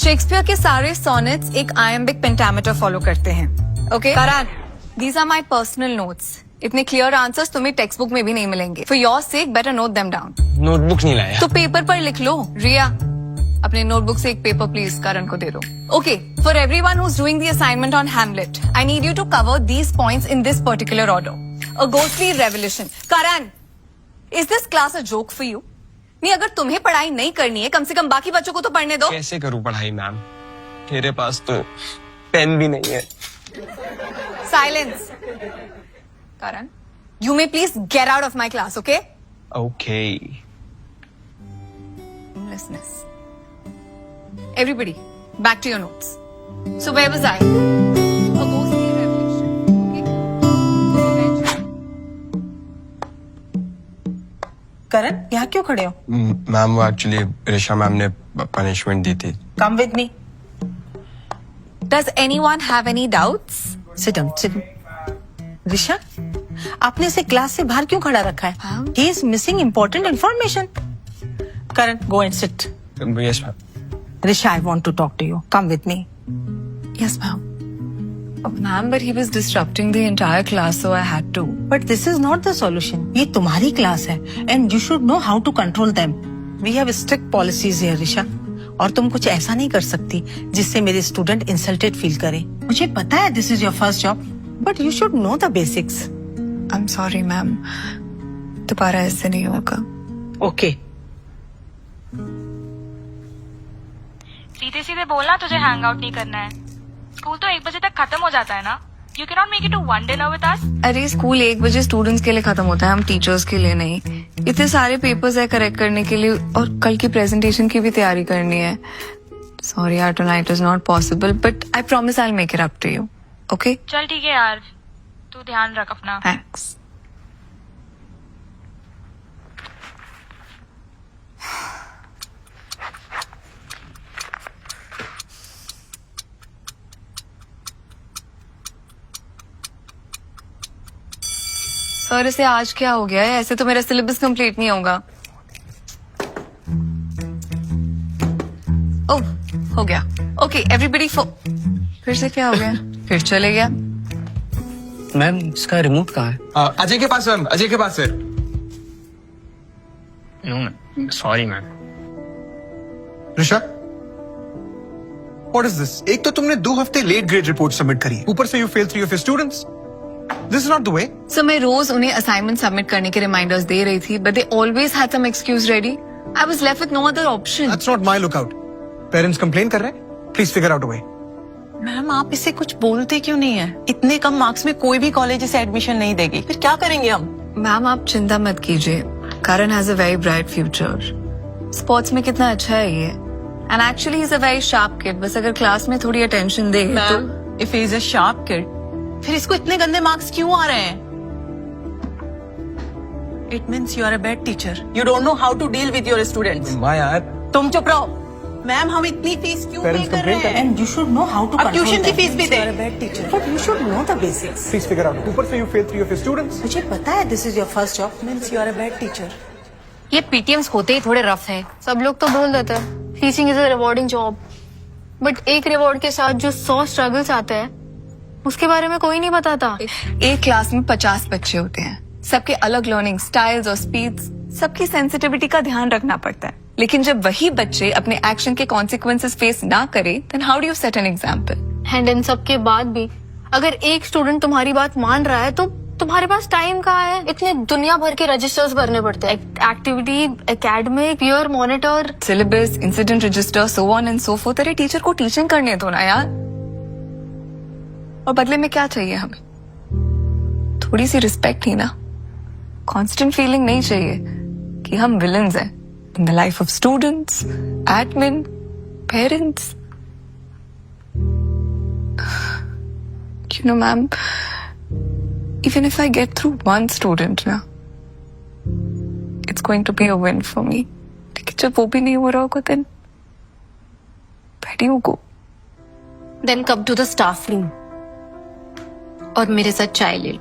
Shakespeare के सारे sonnets एक आयम्बिक पेंटामीटर फॉलो करते हैं. Okay Karan, these are my personal notes. इतने क्लियर आंसर्स तुम्हें टेक्स्ट बुक में भी नहीं मिलेंगे. For your sake better note them down. Notebook नहीं लाया तो पेपर पर लिख लो. रिया, अपने नोटबुक से एक पेपर प्लीज करण को दे दो. Okay, for everyone who is doing the assignment on Hamlet, I need you to cover these points in this particular order. A ghostly revolution. Karan, is this class a joke for you? नहीं, अगर तुम्हें पढ़ाई नहीं करनी है, कम से कम बाकी बच्चों को तो पढ़ने दो. कैसे करूं पढ़ाई मैम, मेरे पास तो पेन भी नहीं है. Silence. Karan, you may please get out of my class, okay? Okay. Listeners. Everybody, back to your notes. So where was I? A ghostly revelation. Okay? करण, यहाँ क्यों खड़े हो? मैम वो एक्चुअली ऋषा मैम ने पनिशमेंट दी थी. Come with me. Does anyone have any doubts? Sit down, sit down. ऋषा, आपने इसे class से बाहर क्यों खड़ा रखा है? हाँ? He is missing important information. Karan, go and sit. Yes ma'am. Risha, I want to talk to you. Come with me. Yes, ma'am. Ma'am, but he was disrupting the entire class, so I had to. But this is not the solution. ये तुम्हारी class है, and you should know how to control them. We have strict policies here, ऋषा. और तुम कुछ ऐसा नहीं कर सकती जिससे मेरे स्टूडेंट इंसल्टेड फील करे. मुझे पता है this is your first job, but you should know the basics. I'm sorry, ma'am. दोबारा ऐसे नहीं होगा. Okay. सीधे सीधे बोलना तुझे हैंग आउट नहीं करना है. स्कूल तो 1 बजे तक खत्म हो जाता है ना. You can not make it to one dinner with us. अरे स्कूल 1 बजे स्टूडेंट्स के लिए खत्म होता है, हम टीचर्स के लिए नहीं. इतने सारे पेपर्स है करेक्ट करने के लिए, और कल की प्रेजेंटेशन की भी तैयारी करनी है. सॉरी यार, tonight is not possible, but I promise I will make it up to you. Okay? चल ठीक है यार, तू ध्यान रख अपना. थैंक्स. सर, इसे आज क्या हो गया है? ऐसे तो मेरा सिलेबस कंप्लीट नहीं होगा. ओह, हो गया. ओके एवरीबडी फिर से क्या हो गया? फिर चले गया. मैम, इसका रिमोट कहाँ है? अजय के पास मैम, अजय के पास sir. No ma'am, sorry ma'am. Risha, what is this? एक तो तुमने 2 हफ्ते लेट ग्रेड रिपोर्ट सबमिट करी, ऊपर से you fail 3 of your students. This is not the way. So मैं रोज उन्हें असाइनमेंट सबमिट करने के रिमाइंडर्स दे रही थी, but they always had some excuse ready. I was left with no other option. That's not my lookout. Parents complain कर रहे हैं. Please figure out a way. Ma'am, आप इसे कुछ बोलते क्यों नहीं है? इतने कम मार्क्स में कोई भी कॉलेज इसे एडमिशन नहीं देगी. फिर क्या करेंगे हम? मैम, आप चिंता मत कीजिए. Karan has a very bright future. Sports में कितना अच्छा है ये. And actually he is a very sharp kid. बस अगर क्लास में थोड़ी अटेंशन दे तो. If he is a sharp kid, फिर इसको इतने गंदे मार्क्स क्यों आ रहे हैं? It means you are a bad teacher. You don't know how to deal with your students. वाह यार. तुम चुप रहो. मैम, हम इतनी फीस क्यों पे कर रहे हैं? And you should know how to. अब ट्यूशन की फीस भी दे. Bad teacher, but you should know the basics. Please figure out. ऊपर से you fail 3 of your students. मुझे पता है this is your first job. Means you are a bad teacher. ये पीटीएम्स होते ही थोड़े रफ हैं. सब लोग तो बोल देते हैं teaching is a rewarding job, but एक रिवॉर्ड के साथ जो 100 स्ट्रगल्स आते हैं उसके बारे में कोई नहीं बताता. एक क्लास में 50 बच्चे होते हैं. सबके अलग लर्निंग स्टाइल्स और स्पीड्स, सबकी सेंसिटिविटी का ध्यान रखना पड़ता है. लेकिन जब वही बच्चे अपने एक्शन के कॉन्सिक्वेंसेस फेस ना करे, then how do you set an example? And इन सब के बाद भी अगर एक स्टूडेंट तुम्हारी बात मान रहा है तो तुम्हारे पास टाइम कहाँ है? इतने दुनिया भर के रजिस्टर्स भरने पड़ते हैं. Activity, academic, peer monitor, syllabus, incident register, so on and so fourth. अरे टीचर को टीचिंग करने दो ना यार. और बदले में क्या चाहिए हमें? थोड़ी सी रिस्पेक्ट ही ना. कांस्टेंट फीलिंग नहीं चाहिए कि हम विलन्स हैं in the life of students, admin, parents. You know, ma'am, even if I get through one student, na, it's going to be a win for me. लेकिन जब वो भी नहीं हो रहा होगा, then where do you go? Then come to the staff room और मेरे साथ चाय ले लो.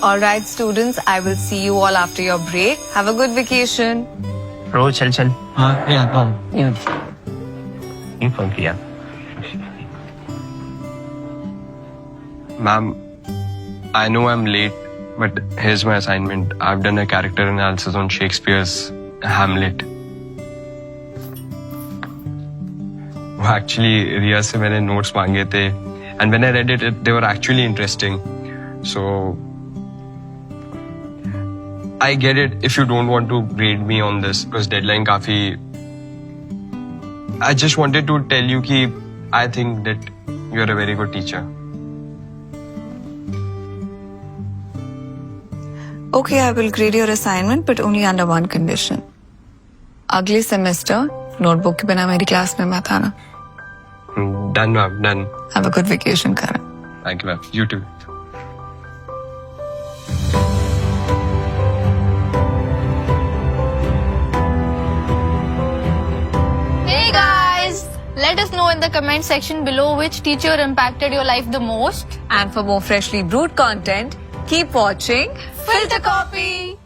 All right, students, I will see you all after your break. Have a good vacation. रो चल चल हाँ ये आता हूँ. यूं फोन किया. Ma'am, I know I'm late, but here's my assignment. I've done a character analysis on Shakespeare's Hamlet. Actually, Riya से मैंने notes मांगे थे, and when I read it, they were actually interesting. So, I get it if you don't want to grade me on this because deadline काफी. I just wanted to tell you कि I think that you're a very good teacher. Okay, I will grade your assignment, but only under one condition. अगले semester notebook के बिना मेरी class में मत आना. Done, ma'am. Done. Have a good vacation, Karan. Thank you, ma'am. You too. Hey guys, let us know in the comment section below which teacher impacted your life the most. And for more freshly brewed content, keep watching Filter Copy.